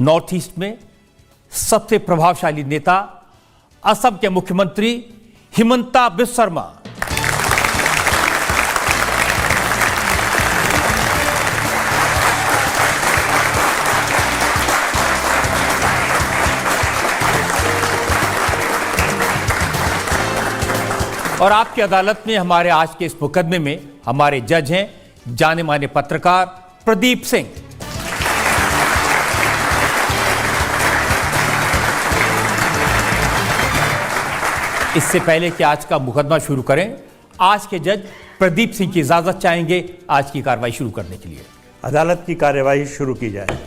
North east में सबसे प्रभावशाली नेता असम के मुख्यमंत्री हिमंता बिस्वा शर्मा। और आपकी अदालत में हमारे आज के इस मुकदमे में हमारे जज हैं जाने माने पत्रकार प्रदीप सिंह। इससे पहले कि आज का मुकदमा शुरू करें, आज के जज प्रदीप सिंह की इजाजत चाहेंगे आज की कार्रवाई शुरू करने के लिए। अदालत की कार्यवाही शुरू की जाए।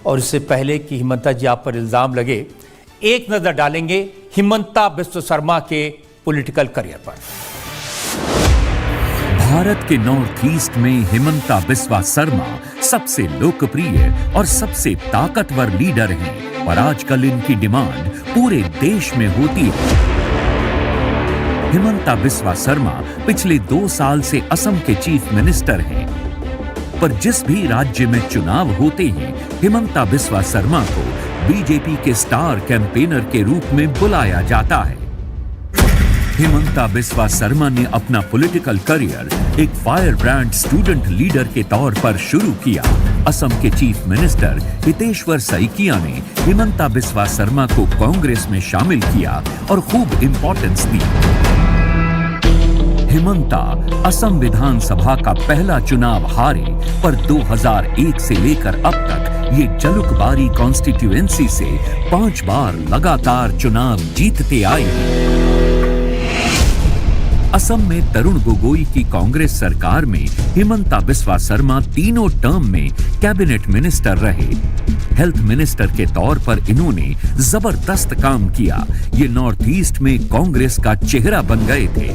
और इससे पहले कि हिमंता जी आप पर इल्जाम लगे, एक नजर डालेंगे हिमंता बिस्वा शर्मा के पॉलिटिकल करियर पर। भारत के नॉर्थ ईस्ट में हिमंता बिस्वा शर्मा सबसे लोकप्रिय और सबसे ताकतवर लीडर हैं, और आजकल इनकी डिमांड पूरे देश में होती है। हिमंता बिस्वा शर्मा पिछले 2 साल से असम के चीफ मिनिस्टर हैं, पर जिस भी राज्य में चुनाव होते हैं, हिमंता बिस्वा शर्मा को बीजेपी के स्टार कैंपेनर के रूप में बुलाया जाता है। हिमंता बिस्वा शर्मा ने अपना पॉलिटिकल करियर एक फायर ब्रांड स्टूडेंट लीडर के तौर पर शुरू किया। असम के चीफ मिनिस्टर हितेश्वर सैकिया ने हिमंता बिस्वा शर्मा को कांग्रेस में शामिल किया और खूब इंपॉर्टेंस दी। हिमंता असम विधानसभा का पहला चुनाव हारे, पर 2001 से लेकर अब तक ये जलुकबारी कॉन्स्टिट्यूएंसी से 5 बार लगातार चुनाव जीतते आए हैं। असम में तरुण गोगोई की कांग्रेस सरकार में हिमंता बिस्वा शर्मा तीनों टर्म में कैबिनेट मिनिस्टर रहे। हेल्थ मिनिस्टर के तौर पर इन्होंने जबरदस्त काम किया। ये नॉर्थ ईस्ट में कांग्रेस का चेहरा बन गए थे।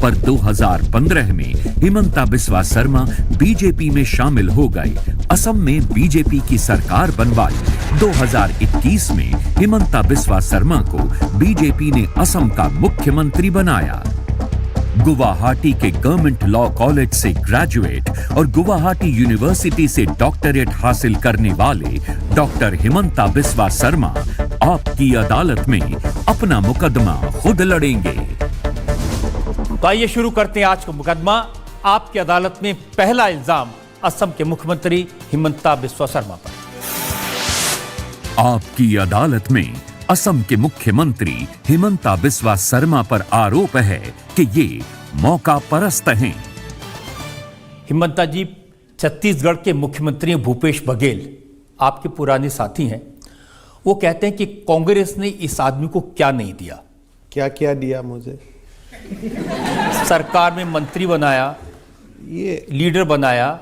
पर 2015 में हिमंता बिस्वा शर्मा बीजेपी में शामिल हो गए। असम में बीजेपी की सरकार बनवाई। 2021 में हिमंता बिस्वा शर्मा को बीजेपी ने असम का मुख्यमंत्री बनाया। गुवाहाटी के गवर्नमेंट लॉ कॉलेज से ग्रेजुएट और गुवाहाटी यूनिवर्सिटी से डॉक्टरेट हासिल करने वाले डॉक्टर हिमंता बिस्वा शर्मा आपकी अदालत में अपना मुकदमा खुद लड़ेंगे। तो आइए शुरू करते हैं आज का मुकदमा। आपकी अदालत में पहला इल्जाम असम के मुख्यमंत्री हिमंता बिस्वा शर्मा पर। आपकी अदालत में असम के मुख्यमंत्री हिमंता बिस्वा शर्मा पर आरोप है कि ये मौका परस्त हैं। हिमंता जी, छत्तीसगढ़ के मुख्यमंत्री भूपेश बघेल आपके पुराने साथी हैं। वो कहते हैं कि कांग्रेस ने इस आदमी को क्या नहीं दिया। क्या क्या दिया मुझे? सरकार में मंत्री बनाया, ये लीडर बनाया।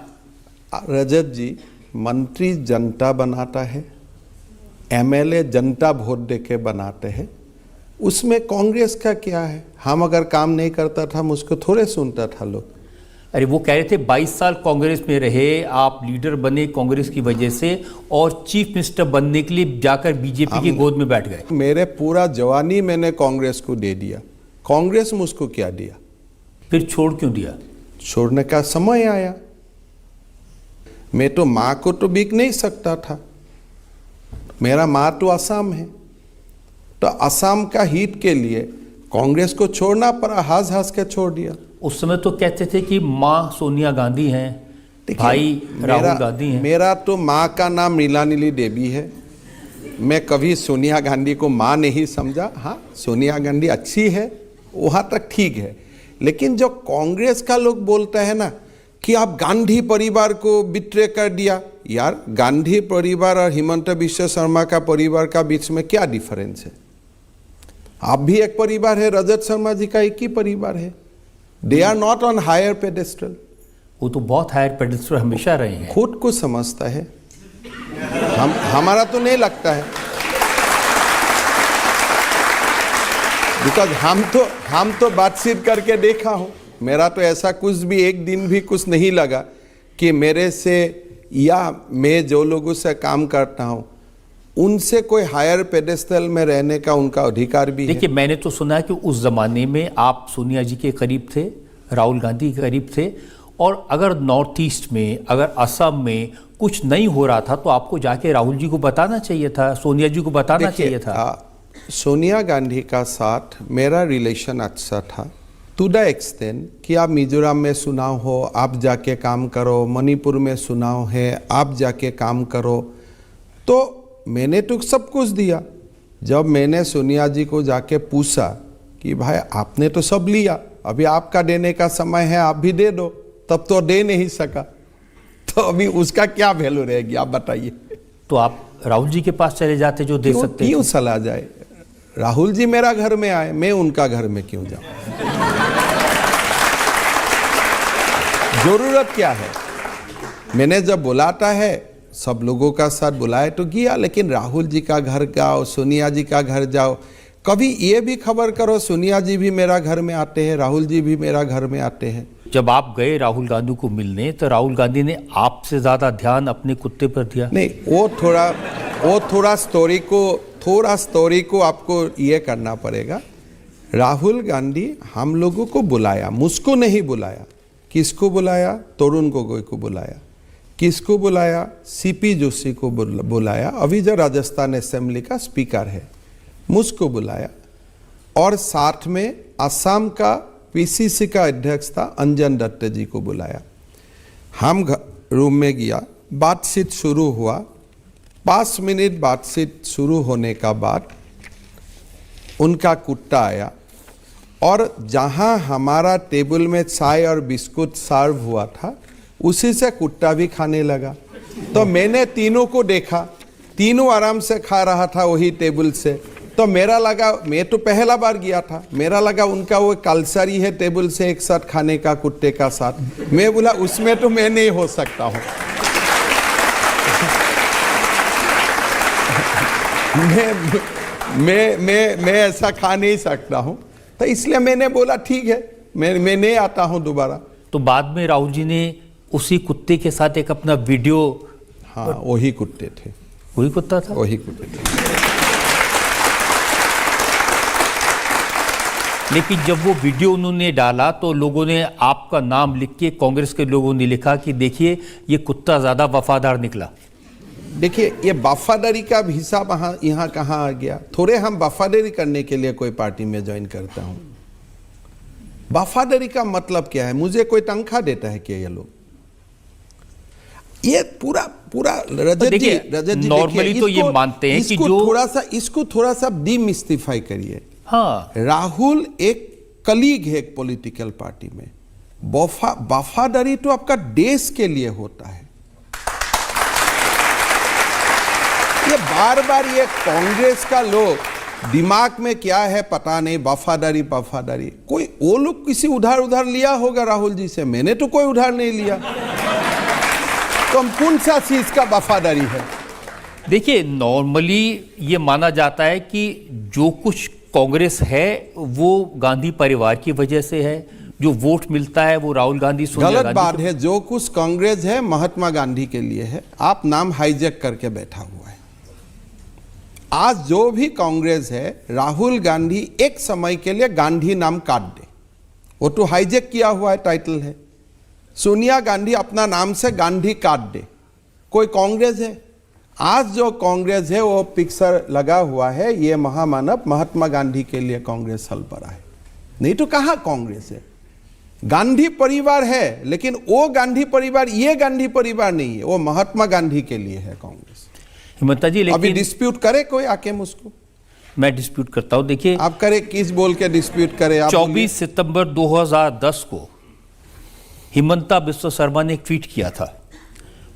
रजत जी, मंत्री जनता बनाता है, एमएलए जनता वोट देके बनाते हैं। उसमें कांग्रेस का क्या है? हम अगर काम नहीं करता था मुझको थोड़े सुनता था लोग। अरे वो कह रहे थे 22 साल कांग्रेस में रहे, आप लीडर बने कांग्रेस की वजह से, और चीफ मिनिस्टर बनने के लिए जाकर बीजेपी की गोद में बैठ गए। मेरे पूरा जवानी मैंने कांग्रेस को दे दिया। कांग्रेस मुझको क्या दिया? फिर छोड़ क्यों दिया? छोड़ने का समय आया। मैं तो माँ को तो बिक नहीं सकता था। मेरा माँ तो असम है, तो असम का हित के लिए कांग्रेस को छोड़ना पड़ा। हंस हंस के छोड़ दिया। उस समय तो कहते थे कि माँ सोनिया गांधी हैं, भाई राहुल गांधी हैं। मेरा तो माँ का नाम नीलानीली देवी है। मैं कभी सोनिया गांधी को माँ नहीं समझा। हाँ, सोनिया गांधी अच्छी है, वहाँ तक ठीक है। लेकिन जो कांग्रेस का लोग बोलते हैं ना कि आप गांधी परिवार को बिट्रे कर दिया, यार गांधी परिवार और हिमंता बिस्वा शर्मा का परिवार का बीच में क्या डिफरेंस है? आप भी एक परिवार है, रजत शर्मा जी का एक ही परिवार है। They are not on higher pedestal. वो तो बहुत हायर पेडेस्टल हमेशा रहे हैं। खुद को समझता है, हमारा तो नहीं लगता है। बिकॉज हम तो बातचीत करके देखा हूँ। मेरा तो ऐसा कुछ भी एक दिन भी कुछ नहीं लगा कि मेरे से या मैं जो लोगों से काम करता हूँ उनसे कोई हायर पेडेस्टल में रहने का उनका अधिकार भी है। देखिए, मैंने तो सुना है कि उस जमाने में आप सोनिया जी के करीब थे, राहुल गांधी के करीब थे, और अगर नॉर्थ ईस्ट में, अगर असम में कुछ नहीं हो रहा था तो आपको जाके राहुल जी को बताना चाहिए था, सोनिया जी को बताना चाहिए था। सोनिया गांधी का साथ मेरा रिलेशन अच्छा था टू द एक्सटेंट कि आप मिजोरम में चुनाव हो, आप जाके काम करो, मणिपुर में चुनाव है, आप जाके काम करो, तो मैंने तो सब कुछ दिया। जब मैंने सोनिया जी को जाके पूछा कि भाई आपने तो सब लिया, अभी आपका देने का समय है, आप भी दे दो, तब तो दे नहीं सका, तो अभी उसका क्या वैल्यू रहेगी आप बताइए। तो आप राहुल जी के पास चले जाते जो दे सकते हैं। क्यों चला जाए? राहुल जी मेरा घर में आए, मैं उनका घर में क्यों जाऊं? जरूरत क्या है? मैंने जब बुलाता है सब लोगों का साथ बुलाए तो गया, लेकिन राहुल जी का घर जाओ, सोनिया जी का घर जाओ, कभी ये भी खबर करो सोनिया जी भी मेरा घर में आते हैं, राहुल जी भी मेरा घर में आते हैं। जब आप गए राहुल गांधी को मिलने तो राहुल गांधी ने आपसे ज्यादा ध्यान अपने कुत्ते पर दिया? नहीं, वो थोड़ा स्टोरी को आपको ये करना पड़ेगा। राहुल गांधी हम लोगों को बुलाया, मुझको नहीं बुलाया। किसको बुलाया? तरुण गोगोई को बुलाया। किसको बुलाया? सीपी जोशी को बुलाया, अभी जो राजस्थान असेंबली का स्पीकर है, मुझको बुलाया। और साथ में असम का पीसीसी का अध्यक्ष था अंजन दत्त जी को बुलाया। हम रूम में गया, बातचीत शुरू हुआ। 5 मिनट बातचीत शुरू होने का बाद उनका कुत्ता आया और जहां हमारा टेबल में चाय और बिस्कुट सर्व हुआ था उसी से कुत्ता भी खाने लगा। तो मैंने तीनों को देखा, तीनों आराम से खा रहा था वही टेबल से। तो मेरा लगा, मैं तो पहला बार गया था, मेरा लगा उनका वो कल्चर ही है टेबल से एक साथ खाने का कुत्ते का साथ। मैं बोला उसमें तो मैं नहीं हो सकता हूँ। मैं ऐसा खा नहीं सकता हूँ, तो इसलिए मैंने बोला ठीक है, मैं नहीं आता हूँ दोबारा। तो बाद में राहुल जी ने उसी कुत्ते के साथ एक अपना वीडियो, हाँ वही कुत्ते थे, वही कुत्ता था, वही कुत्ते थे। लेकिन जब वो वीडियो उन्होंने डाला तो लोगों ने आपका नाम लिख के, कांग्रेस के लोगों ने लिखा कि देखिए ये कुत्ता ज्यादा वफादार निकला। देखिए ये वफादारी का हिसाब यहाँ कहाँ आ गया? थोड़े हम वफादारी करने के लिए कोई पार्टी में ज्वाइन करता हूँ। वफादारी का मतलब क्या है? मुझे कोई तनख्वाह देता है क्या ये लोग? ये पूरा रजत जी नॉर्मली तो ये मानते हैं कि जो इसको थोड़ा सा डीमिस्टिफाई करिए। हाँ, राहुल एक कलीग है एक पॉलिटिकल पार्टी में। वफादारी तो आपका देश के लिए होता है। ये बार बार ये कांग्रेस का लोग दिमाग में क्या है पता नहीं, वफादारी। कोई वो लोग किसी उधार लिया होगा राहुल जी से, मैंने तो कोई उधार नहीं लिया। तो हम कौन सा चीज का वफादारी है? देखिए नॉर्मली ये माना जाता है कि जो कुछ कांग्रेस है वो गांधी परिवार की वजह से है, जो वोट मिलता है वो राहुल गांधी, सोनिया गांधी। गलत बात है। जो कुछ कांग्रेस है महात्मा गांधी के लिए है। आप नाम हाईजैक करके बैठा हुआ है। आज जो भी कांग्रेस है, राहुल गांधी एक समय के लिए गांधी नाम काट दे, वो तो हाईजैक किया हुआ है, टाइटल है। सोनिया गांधी अपना नाम से गांधी काट दे, कोई कांग्रेस है? आज जो कांग्रेस है वो पिक्चर लगा हुआ है, ये महामानव महात्मा गांधी के लिए कांग्रेस हल पड़ा है। नहीं तो कहाँ कांग्रेस है? गांधी परिवार है, लेकिन वो गांधी परिवार ये गांधी परिवार नहीं है, वो महात्मा गांधी के लिए है कांग्रेस। हिमंता जी, लेकिन अभी डिस्प्यूट करे कोई आके मुझको? मैं डिस्प्यूट करता हूं। देखिए आप करे, किस बोल के डिस्प्यूट करे? 24 सितंबर 2010 को हिमंता बिस्वा शर्मा ने एक ट्वीट किया था।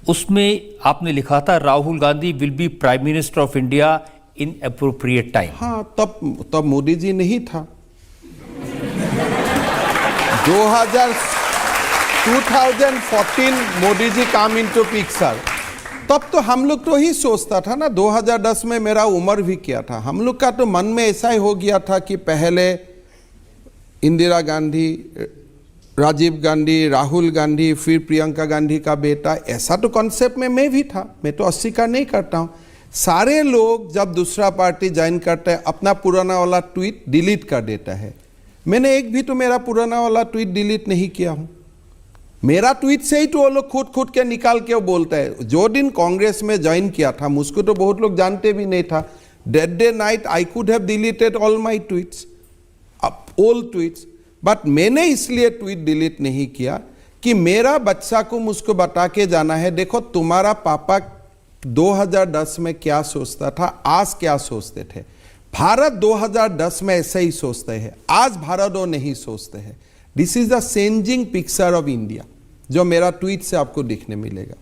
उसमें आपने लिखा था Rahul Gandhi will be prime minister of India in appropriate time. हाँ, तब मोदी जी नहीं था। 2014 मोदी जी काम इनटू पिक्चर। तब तो हम लोग तो ही सोचता था ना, 2010 में मेरा उम्र भी क्या था, हम लोग का तो मन में ऐसा ही हो गया था कि पहले इंदिरा गांधी, राजीव गांधी, राहुल गांधी, फिर प्रियंका गांधी का बेटा, ऐसा तो कॉन्सेप्ट में मैं भी था। मैं तो अस्वीकार नहीं करता हूँ। सारे लोग जब दूसरा पार्टी ज्वाइन करते हैं अपना पुराना वाला ट्वीट डिलीट कर देता है। मैंने एक भी तो मेरा पुराना वाला ट्वीट डिलीट नहीं किया हूँ। मेरा ट्वीट से ही तो वो लोग खुद के निकाल के वो बोलता है। जो दिन कांग्रेस में ज्वाइन किया था, मुझको तो बहुत लोग जानते भी नहीं था। That day night I could have deleted all my tweets, old tweets, but मैंने इसलिए ट्वीट डिलीट नहीं किया कि मेरा बच्चा को मुझको बता के जाना है, देखो तुम्हारा पापा 2010 में क्या सोचता था, आज क्या सोचते थे। भारत 2010 में ऐसे ही सोचते हैं, आज भारत वो नहीं सोचते हैं। This is the changing picture of India, जो मेरा ट्वीट से आपको दिखने मिलेगा।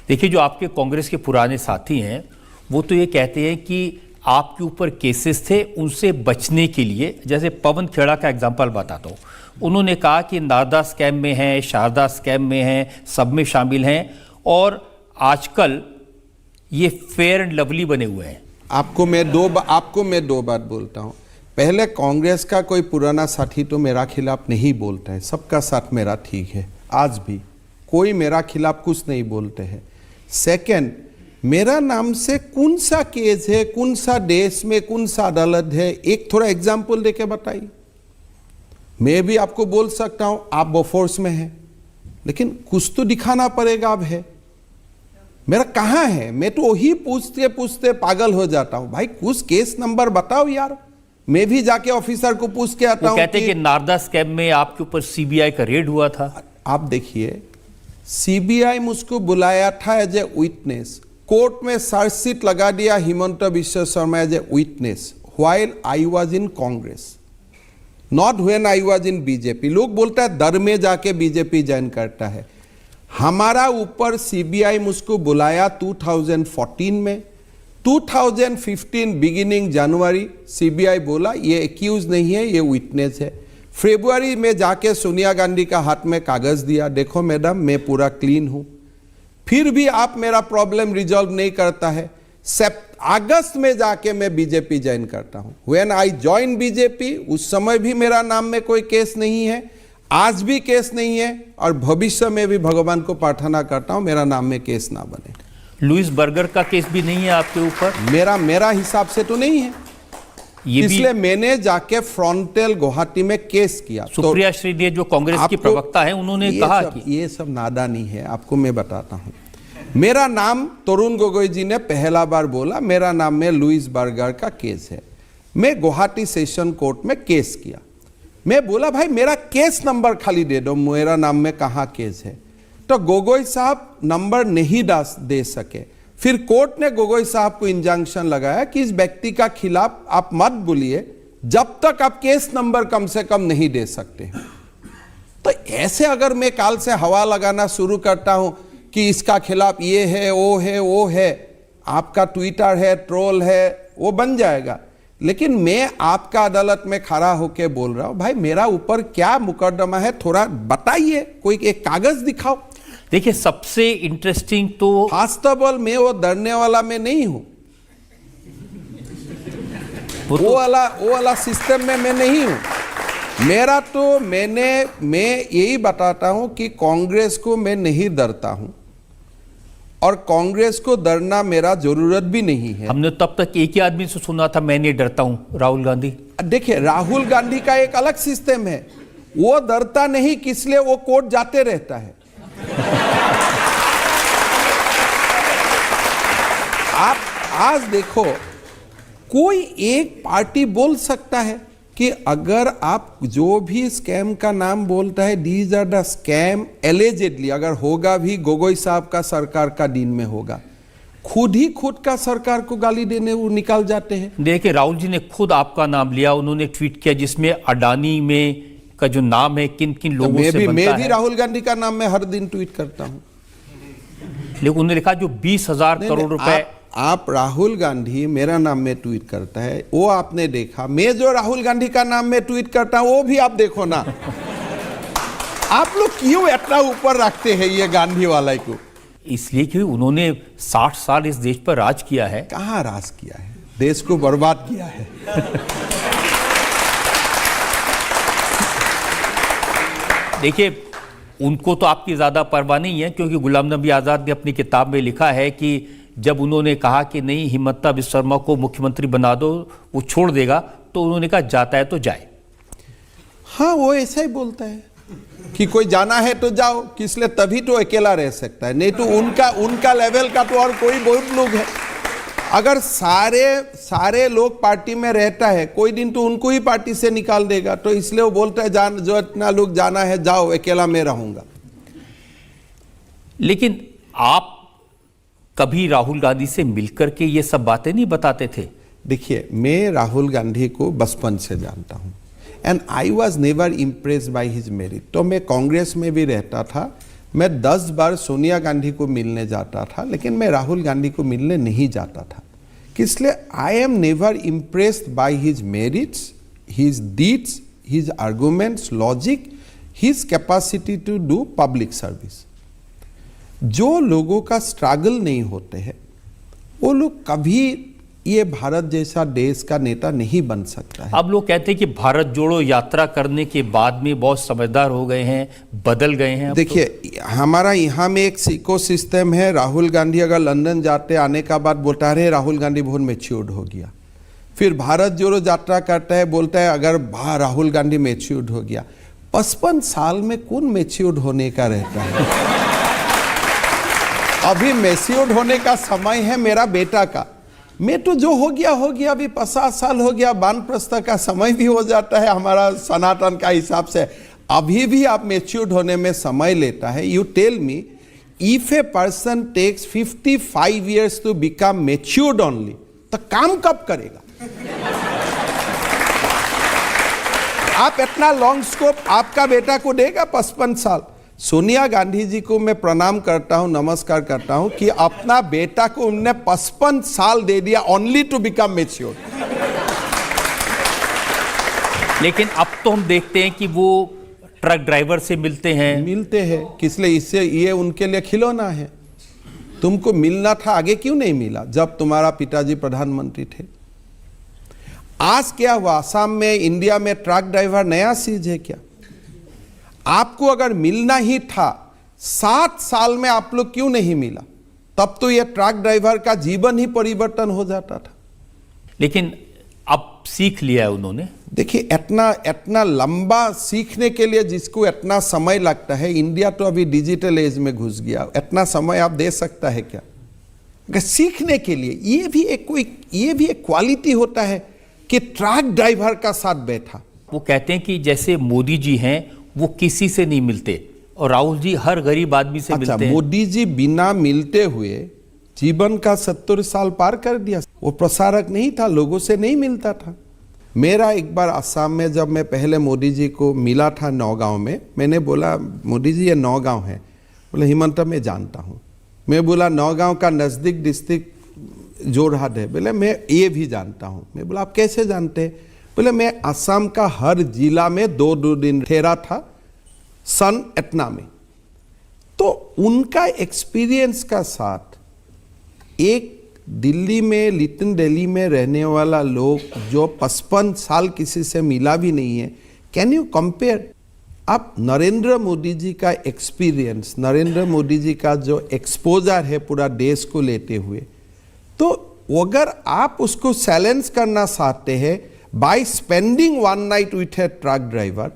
देखिए, जो आपके कांग्रेस के पुराने साथी हैं वो तो ये कहते हैं कि आपके ऊपर केसेस थे, उनसे बचने के लिए, जैसे पवन खेड़ा का एग्जांपल बताता हूँ, उन्होंने कहा कि नारदा स्कैम में हैं, शारदा स्कैम में हैं, सब में शामिल हैं, और आजकल ये फेयर एंड लवली बने हुए हैं। आपको मैं दो बात बोलता हूँ। पहले, कांग्रेस का कोई पुराना साथी तो मेरा खिलाफ नहीं बोलता है, सबका साथ मेरा ठीक है, आज भी कोई मेरा खिलाफ कुछ नहीं बोलते हैं। सेकंड, मेरा नाम से कौन सा केस है, कौन सा देश में कौन सा अदालत है, एक थोड़ा एग्जाम्पल देके बताइए। मैं भी आपको बोल सकता हूं आप बोफोर्स में हैं, लेकिन कुछ तो दिखाना पड़ेगा। अब है मेरा कहाँ है, मैं तो वही पूछते पूछते पागल हो जाता हूं। भाई कुछ केस नंबर बताओ यार, मैं भी जाके ऑफिसर को पूछ के आता हूं। कहते हैं कि नारदा स्कैम में आपके ऊपर सीबीआई का रेड हुआ था। आप देखिए, सीबीआई मुझको बुलाया था एज ए विटनेस, कोर्ट में चार्जशीट लगा दिया Himanta Biswa Sarma as a witness while I was in Congress, not when I was in BJP. लोग बोलता है दर में जाके बीजेपी ज्वाइन करता है। हमारा ऊपर सीबीआई मुझको बुलाया 2014 में, 2015 बिगिनिंग जनवरी सीबीआई बोला ये एक्यूज नहीं है, ये विटनेस है। फरवरी में जाके सोनिया गांधी का हाथ में कागज दिया, देखो मैडम मैं पूरा क्लीन हूं। फिर भी आप मेरा प्रॉब्लम रिजॉल्व नहीं करता है। अगस्त में जाके मैं बीजेपी ज्वाइन करता हूं। व्हेन आई ज्वाइन बीजेपी, उस समय भी मेरा नाम में कोई केस नहीं है, आज भी केस नहीं है, और भविष्य में भी भगवान को प्रार्थना करता हूं मेरा नाम में केस ना बने। लुइस बर्गर का केस भी नहीं है आपके ऊपर? मेरा हिसाब से तो नहीं है, इसलिए मैंने जाके फ्रंटल गुवाहाटी में केस किया। सुप्रिया श्रीदेव जो कांग्रेस की प्रवक्ता है, उन्होंने कहा कि ये सब नादानी है। आपको मैं बताता हूं, मेरा नाम तरुण गोगोई जी ने पहला बार बोला, मेरा नाम में लुइस बर्गर का केस है। मैं गुवाहाटी सेशन कोर्ट में केस किया। मैं बोला भाई मेरा केस नंबर खाली दे दो, मेरा नाम में कहाँ केस है। तो गोगोई साहब नंबर नहीं दे सके। फिर कोर्ट ने गोगोई साहब को इंजंक्शन लगाया कि इस व्यक्ति का खिलाफ आप मत बोलिए जब तक आप केस नंबर कम से कम नहीं दे सकते। तो ऐसे अगर मैं काल से हवा लगाना शुरू करता हूं कि इसका खिलाफ ये है, वो है, आपका ट्विटर है, ट्रोल है, वो बन जाएगा। लेकिन मैं आपका अदालत में खड़ा होकर बोल रहा हूं, भाई मेरा ऊपर क्या मुकदमा है, थोड़ा बताइए, कोई एक कागज दिखाओ। देखिए, सबसे इंटरेस्टिंग तो फास्टेबल मैं वो डरने वाला मैं नहीं हूं, वो वाला सिस्टम में मैं नहीं हूं। मेरा तो मैं यही बताता हूं कि कांग्रेस को मैं नहीं डरता हूं, और कांग्रेस को डरना मेरा जरूरत भी नहीं है। हमने तब तक एक ही आदमी से सुना था मैं नहीं डरता हूं, राहुल गांधी। देखिए, राहुल गांधी का एक अलग सिस्टम है, वो डरता नहीं, किस लिए वो कोर्ट जाते रहता है। आप आज देखो, कोई एक पार्टी बोल सकता है कि अगर आप जो भी स्कैम का नाम बोलता है, these are the scam allegedly, अगर होगा भी गोगोई साहब का सरकार का दिन में होगा, खुद का सरकार को गाली देने वो निकाल जाते हैं। देखिए, राहुल जी ने खुद आपका नाम लिया, उन्होंने ट्वीट किया जिसमें अडानी में का जो नाम है किन किन लोगों से बनता मैं भी राहुल गांधी का नाम मैं हर दिन ट्वीट करता हूं। लेकिन उन्होंने लिखा जो 20,000 करोड़ रुपए। आप राहुल गांधी मेरा नाम में ट्वीट करता है, वो आपने देखा। मैं जो राहुल गांधी का नाम में ट्वीट करता हूं वो भी आप देखो ना। आप लोग क्यों इतना ऊपर रखते हैं ये गांधी वाला को? इसलिए कि उन्होंने 60 साल इस देश पर राज किया है। कहां राज किया है, देश को बर्बाद किया है। देखिए, उनको तो आपकी ज़्यादा परवाह नहीं है, क्योंकि गुलाम नबी आज़ाद ने अपनी किताब में लिखा है कि जब उन्होंने कहा कि नहीं हिमंता बिस्वा शर्मा को मुख्यमंत्री बना दो, वो छोड़ देगा, तो उन्होंने कहा जाता है तो जाए। हाँ, वो ऐसा ही बोलता है। कि कोई जाना है तो जाओ, किस लिए, तभी तो अकेला रह सकता है, नहीं तो उनका लेवल का तो और कोई बहुत लोग है। अगर सारे लोग पार्टी में रहता है, कोई दिन तो उनको ही पार्टी से निकाल देगा, तो इसलिए वो बोलता है जो इतना लोग जाना है जाओ, अकेला मैं रहूंगा। लेकिन आप कभी राहुल गांधी से मिलकर के ये सब बातें नहीं बताते थे? देखिए, मैं राहुल गांधी को बचपन से जानता हूं and I was never impressed by his merit. तो मैं कांग्रेस में भी रहता था, मैं 10 बार सोनिया गांधी को मिलने जाता था, लेकिन मैं राहुल गांधी को मिलने नहीं जाता था। इसलिए I am never impressed by his merits, his deeds, his arguments, logic, his capacity to do public service. जो लोगों का स्ट्रगल नहीं होते हैं वो लोग कभी ये भारत जैसा देश का नेता नहीं बन सकता है। अब लोग कहते हैं कि भारत जोड़ो यात्रा करने के बाद में बहुत समझदार हो गए हैं, बदल गए हैं। देखिए, हमारा यहाँ में एक इको सिस्टम है। राहुल गांधी अगर लंदन जाते आने का बाद बोलता है राहुल गांधी बहुत मैच्योर्ड हो गया, फिर भारत जोड़ो यात्रा करता है, बोलता है अगर राहुल गांधी मैच्योर्ड हो गया। 55 साल में कौन मैच्योर्ड होने का रहता है? अभी मैच्योर्ड होने का समय है मेरा बेटा का। मैं तो जो हो गया, अभी 50 साल हो गया, वानप्रस्थ का समय भी हो जाता है हमारा सनातन का हिसाब से। अभी भी आप मैच्योर्ड होने में समय लेता है। You tell me, if a person takes 55 years to become matured only, तो काम कब करेगा? आप इतना लॉन्ग स्कोप आपका बेटा को देगा 55 साल? सोनिया गांधी जी को मैं प्रणाम करता हूं, नमस्कार करता हूं कि अपना बेटा को उन्होंने 55 साल दे दिया ओनली टू बिकम मैच्योर। लेकिन अब तो हम देखते हैं कि वो ट्रक ड्राइवर से मिलते हैं। किस लिए? इससे ये उनके लिए खिलौना है। तुमको मिलना था, आगे क्यों नहीं मिला जब तुम्हारा पिताजी प्रधानमंत्री थे? आज क्या हुआ? आसाम में, इंडिया में ट्रक ड्राइवर नया चीज है क्या? आपको अगर मिलना ही था 7 साल में, आप लोग क्यों नहीं मिला? तब तो यह ट्रक ड्राइवर का जीवन ही परिवर्तन हो जाता था। लेकिन अब सीख लिया है उन्होंने। देखिए, इतना लंबा सीखने के लिए जिसको इतना समय लगता है, इंडिया तो अभी डिजिटल एज में घुस गया, इतना समय आप दे सकता है क्या? अगर सीखने के लिए ये भी एक क्वालिटी होता है कि ट्रक ड्राइवर का साथ बैठा। वो कहते हैं कि जैसे मोदी जी हैं वो किसी से नहीं मिलते और राहुल जी हर गरीब आदमी से मिलते हैं। मोदी जी बिना मिलते हुए जीवन का 70 साल पार कर दिया। वो प्रसारक नहीं था, लोगों से नहीं मिलता था। मेरा एक बार असम में जब मैं पहले मोदी जी को मिला था नौगांव में, मैंने बोला मोदी जी ये नौगांव है। बोले हिमंत मैं जानता हूँ। मैं बोला नौगांव का नज़दीक डिस्ट्रिक्ट जोरहाट है। बोले मैं ये भी जानता हूँ। मैं बोला आप कैसे जानते हैं? बोले मैं असम का हर जिला में 2 दिन ठहरा था सन इतना में। तो उनका एक्सपीरियंस का साथ एक दिल्ली में, लिटिल दिल्ली में रहने वाला लोग जो 55 साल किसी से मिला भी नहीं है, कैन यू कंपेयर? आप नरेंद्र मोदी जी का एक्सपीरियंस, नरेंद्र मोदी जी का जो एक्सपोजर है पूरा देश को लेते हुए, तो अगर आप उसको चैलेंज करना चाहते हैं by spending 1 night with A truck driver,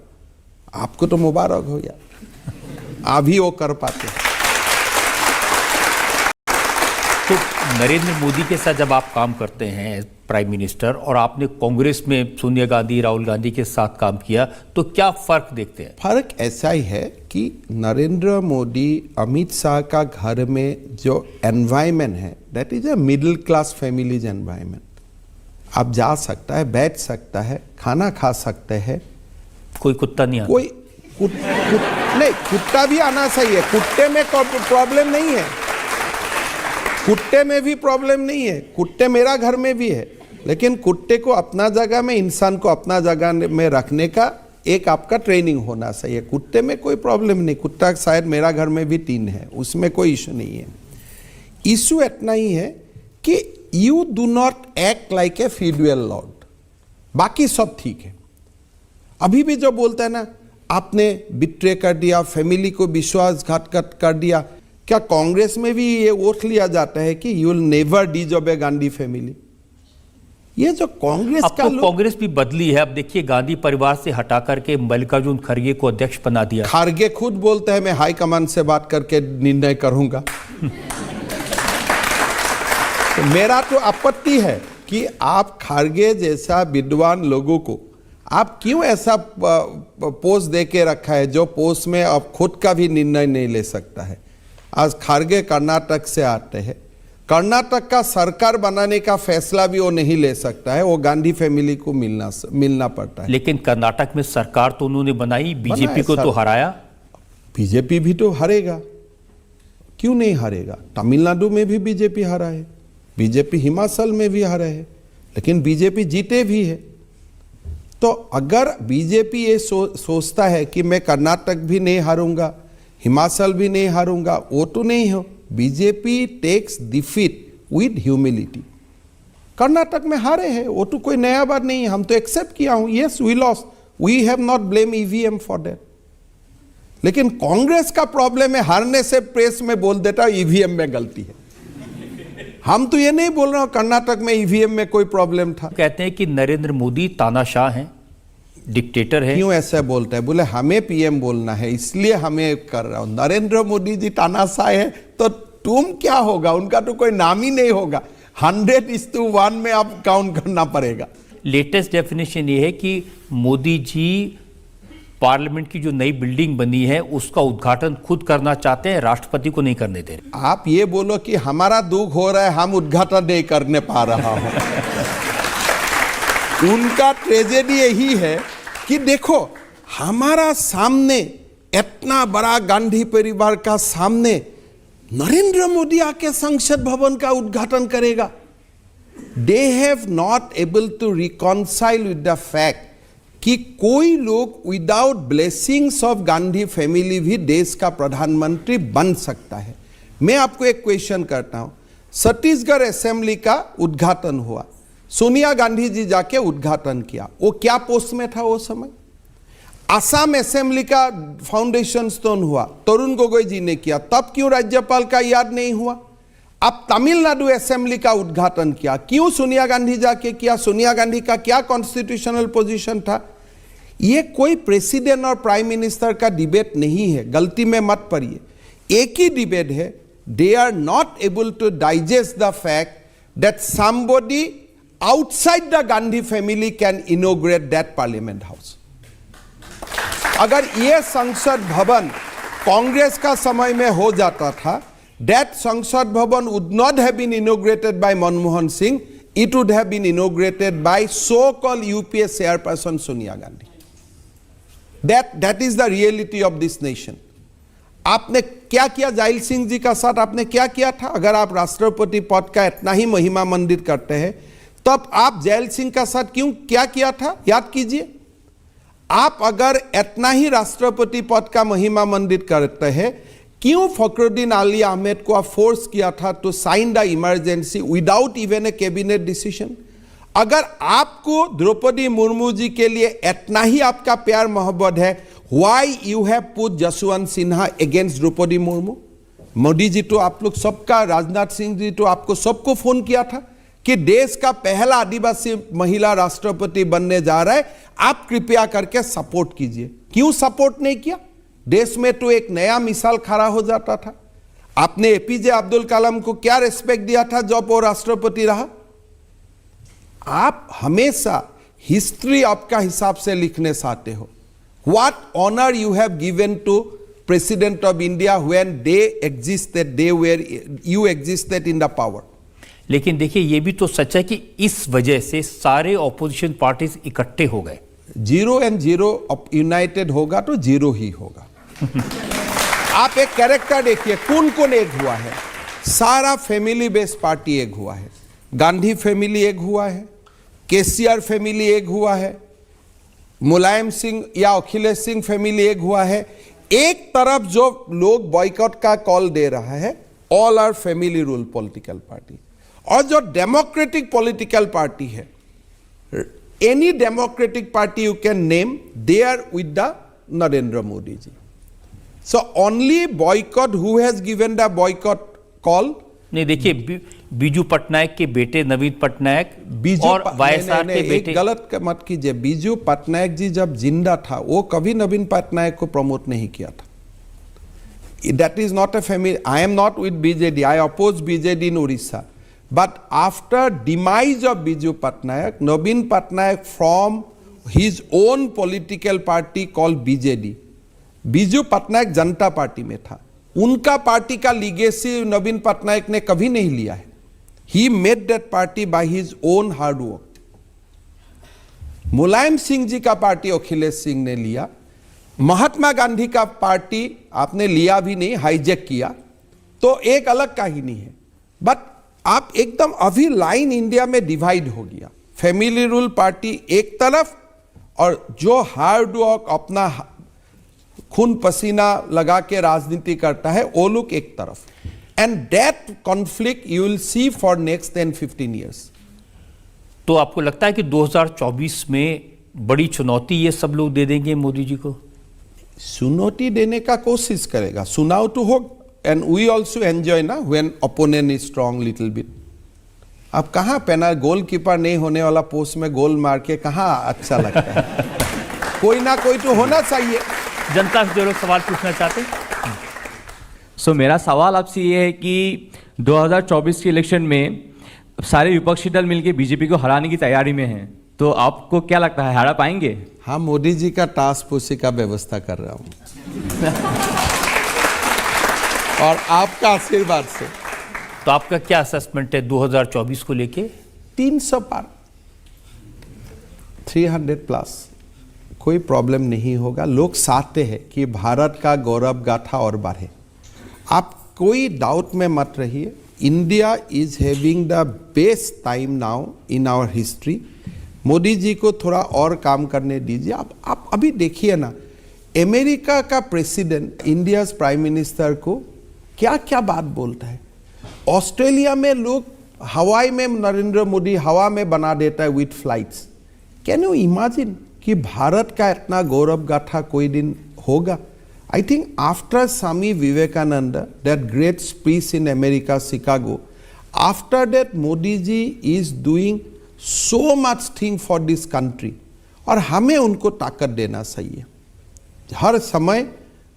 आपको तो मुबारक हो गया, अभी वो कर पाते। तो नरेंद्र मोदी के साथ जब आप काम करते हैं प्राइम मिनिस्टर, और आपने कांग्रेस में सोनिया गांधी, राहुल गांधी के साथ काम किया, तो क्या फर्क देखते हैं? फर्क ऐसा ही है कि नरेंद्र मोदी, अमित शाह का घर में जो एनवायरनमेंट है, that is a middle class families environment. आप जा सकता है, बैठ सकता है, खाना खा सकते हैं, कोई कुत्ता नहीं आता। नहीं, कुत्ता भी आना चाहिए, कुत्ते में प्रॉब्लम नहीं है, कुत्ते में भी प्रॉब्लम नहीं है, कुत्ते मेरा घर में भी है, लेकिन कुत्ते को अपना जगह में, इंसान को अपना जगह में रखने का एक आपका ट्रेनिंग होना चाहिए। कुत्ते में कोई प्रॉब्लम नहीं, कुत्ता शायद मेरा घर में भी 3 है, उसमें कोई इशू नहीं है। इशू इतना ही है कि you do not act like a feudal Lord, बाकी सब ठीक है। अभी भी जो बोलता है ना, आपने बिट्रे कर दिया, फैमिली को विश्वासघात कर दिया, क्या कांग्रेस में भी ये वोट लिया जाता है कि you will never disobey Gandhi family? ये जो कांग्रेस अब का तो लोग, कांग्रेस भी बदली है। अब देखिए, गांधी परिवार से हटा करके मल्लिकार्जुन खड़गे को अध्यक्ष बना दिया। खारगे खुद बोलते हैं मैं हाईकमान से बात करके निर्णय करूंगा। तो मेरा तो आपत्ति है कि आप खारगे जैसा विद्वान लोगों को आप क्यों ऐसा पोस्ट दे के रखा है जो पोस्ट में अब खुद का भी निर्णय नहीं ले सकता है। आज खारगे कर्नाटक से आते हैं, कर्नाटक का सरकार बनाने का फैसला भी वो नहीं ले सकता है, वो गांधी फैमिली को मिलना पड़ता है। लेकिन कर्नाटक में सरकार तो उन्होंने बनाई, बीजेपी को तो हराया। बीजेपी भी तो हारेगा, क्यों नहीं हारेगा? तमिलनाडु में भी बीजेपी हारा है, बीजेपी हिमाचल में भी हारा है, लेकिन बीजेपी जीते भी है। तो अगर बीजेपी ये सोचता है कि मैं कर्नाटक भी नहीं हारूंगा, हिमाचल भी नहीं हारूंगा, वो तो नहीं हो। BJP takes defeat with humility. Karnataka में हारे हैं, वो तो कोई नया बात नहीं है, हम तो एक्सेप्ट किया हूं। Yes we lost, we have not blame EVM for that. लेकिन कांग्रेस का प्रॉब्लम है हारने से प्रेस में बोल देता ईवीएम में गलती है। हम तो ये नहीं बोल रहे हो कर्नाटक में ईवीएम में कोई प्रॉब्लम था। कहते हैं कि नरेंद्र मोदी तानाशाह हैं, डिक्टेटर है। क्यों ऐसा बोलता है? बोले हमें पीएम बोलना है इसलिए हमें कर रहा हूं। नरेंद्र मोदी जी तानाशाह है तो तुम क्या होगा? उनका तो कोई नाम ही नहीं होगा। 100:1 में आप काउंट करना पड़ेगा। लेटेस्ट डेफिनेशन ये है कि मोदी जी पार्लियामेंट की जो नई बिल्डिंग बनी है उसका उद्घाटन खुद करना चाहते हैं, राष्ट्रपति को नहीं करने दे रहे। आप ये बोलो कि हमारा दुख हो रहा है, हम उद्घाटन नहीं करने पा रहा हूं। उनका ट्रेजेडी यही है कि देखो हमारा सामने इतना बड़ा गांधी परिवार का सामने नरेंद्र मोदी आके संसद भवन का उद्घाटन करेगा। They have not able to reconcile with the fact कि कोई लोग without blessings of Gandhi family भी देश का प्रधानमंत्री बन सकता है। मैं आपको एक क्वेश्चन करता हूं। छत्तीसगढ़ असेंबली का उद्घाटन हुआ, सोनिया गांधी जी जाके उद्घाटन किया। वो क्या पोस्ट में था वो समय? असम असेंबली का फाउंडेशन स्टोन हुआ, तरुण गोगोई जी ने किया। तब क्यों राज्यपाल का याद नहीं हुआ? अब तमिलनाडु असेंबली का उद्घाटन किया, क्यों सोनिया गांधी जाके किया? सोनिया गांधी का क्या कॉन्स्टिट्यूशनल पोजीशन था? ये कोई प्रेसिडेंट और प्राइम मिनिस्टर का डिबेट नहीं है, गलती में मत पड़िए। एक ही डिबेट है, they are not able to digest the fact that somebody outside the Gandhi family can inaugurate that parliament house. अगर ये संसद भवन कांग्रेस का समय में हो जाता था, that संसद भवन would not have been inaugurated by Manmohan Singh, it would have been inaugurated by so-called UPA chairperson Sonia Gandhi. That is the reality of this nation. आपने क्या किया जाइल सिंह जी का साथ? आपने क्या किया था? अगर आप राष्ट्रपति पद का इतना ही महिमा मंडित करते हैं तब आप जैल सिंह का साथ क्यों क्या किया था? याद कीजिए। आप अगर इतना ही राष्ट्रपति पद का महिमा मंडित करते हैं, क्यों फखरुद्दीन अली अहमद को आप फोर्स किया था to sign the emergency without even a cabinet decision? अगर आपको द्रौपदी मुर्मू जी के लिए इतना ही आपका प्यार मोहब्बत है, why you have put Jaswant Sinha against Draupadi Murmu? Modi ji तो आप लोग सबका, राजनाथ सिंह जी तो आपको सबको फोन किया था कि देश का पहला आदिवासी महिला राष्ट्रपति बनने जा रहा है, आप कृपया करके सपोर्ट कीजिए। क्यों सपोर्ट नहीं किया? देश में तो एक नया मिसाल खड़ा हो जाता था। आपने एपीजे अब्दुल कलाम को क्या रिस्पेक्ट दिया था जब वो राष्ट्रपति रहा? आप हमेशा हिस्ट्री आपका हिसाब से लिखने चाहते हो। What honour you have given to president of India when they existed, they were you existed in the power. लेकिन देखिए ये भी तो सच है कि इस वजह से सारे ऑपोजिशन पार्टीज इकट्ठे हो गए। 0 and 0 यूनाइटेड होगा तो 0 ही होगा। आप एक कैरेक्टर देखिए, कौन एक हुआ है? सारा फैमिली बेस्ड पार्टी एक हुआ है। गांधी फैमिली एक हुआ है, केसीआर फैमिली एक हुआ है, मुलायम सिंह या अखिलेश सिंह फैमिली एक हुआ है। एक तरफ जो लोग बॉयकॉट का कॉल दे रहा है, all are family rule political party. और जो डेमोक्रेटिक पॉलिटिकल पार्टी है, any democratic party you can name, they are with the Narendra Modi ji. So only boycott who has given the boycott call. नहीं देखिए, बीजू पटनायक के बेटे नवीन पटनायक बीजू और वाईएसआर नहीं, के बेटे। एक गलत मत कीजिए। बीजू पटनायक जी जब जिंदा था वो कभी नवीन पटनायक को प्रमोट नहीं किया था। That is not a family. I am not with BJD. I oppose BJD in Orissa. But after demise of Biju Patnaik, Naveen Patnaik from his own political party called BJD. Biju Patnaik Janata party में था, उनका party का legacy नवीन पटनायक ने कभी नहीं लिया है। He made that party by his own hard work. Mulayam Singh ji का पार्टी अखिलेश सिंह ने लिया, महात्मा गांधी का पार्टी आपने लिया भी नहीं, हाईजैक किया, तो एक अलग कहानी है। बट आप एकदम अभी लाइन इंडिया में डिवाइड हो गया। फैमिली रूल पार्टी एक तरफ और जो हार्ड वर्क अपना खून पसीना लगा के राजनीति करता है वो लोग एक तरफ। And that conflict you will see for next 10-15 years। तो आपको लगता है कि 2024 में बड़ी चुनौती ये सब लोग दे देंगे मोदी जी को? चुनौती देने का कोशिश करेगा, सुनाओ तो हो। एंड वी ऑल्सो एंजॉय ना when opponent is strong little bit. अब कहाँ पेना गोलकीपर नहीं होने वाला पोस्ट में गोल मार के कहाँ अच्छा लगता है? कोई ना कोई तो होना चाहिए। जनता से जो लोग सवाल पूछना चाहते हैं। सो मेरा सवाल आपसे ये है कि 2024 के इलेक्शन में सारे विपक्षी दल मिलकर बीजेपी को हराने की तैयारी में हैं, तो आपको क्या लगता है हरा पाएंगे? हाँ, मोदी जी का टास्क फोर्स का व्यवस्था कर रहा हूँ और आपका आशीर्वाद से। तो आपका क्या असेसमेंट है 2024 को लेके? 300 पार, 300+, कोई प्रॉब्लम नहीं होगा। लोग चाहते हैं कि भारत का गौरव गाथा और बढ़े। आप कोई डाउट में मत रहिए। India is having the best time now in our history. Modi ji को थोड़ा और काम करने दीजिए। आप अभी देखिए ना, अमेरिका का प्रेसिडेंट इंडिया प्राइम मिनिस्टर को क्या क्या बात बोलता है। ऑस्ट्रेलिया में लोग हवाई में नरेंद्र मोदी हवा में बना देता है with flights. Can you imagine कि भारत का इतना गौरव गाथा कोई दिन होगा? I think after Swami Vivekananda that great speech in America Chicago, after that Modi ji is doing so much thing for this country और हमें उनको ताकत देना चाहिए। हर समय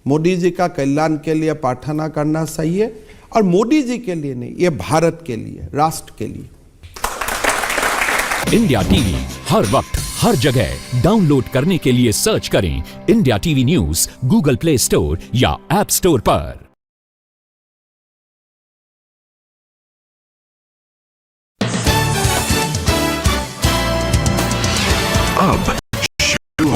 मोदी जी का कल्याण के लिए प्रार्थना करना चाहिए और मोदी जी के लिए नहीं, ये भारत के लिए, राष्ट्र के लिए। इंडिया टीवी हर वक्त हर जगह डाउनलोड करने के लिए सर्च करें India TV news Google play store या ऐप स्टोर पर। अब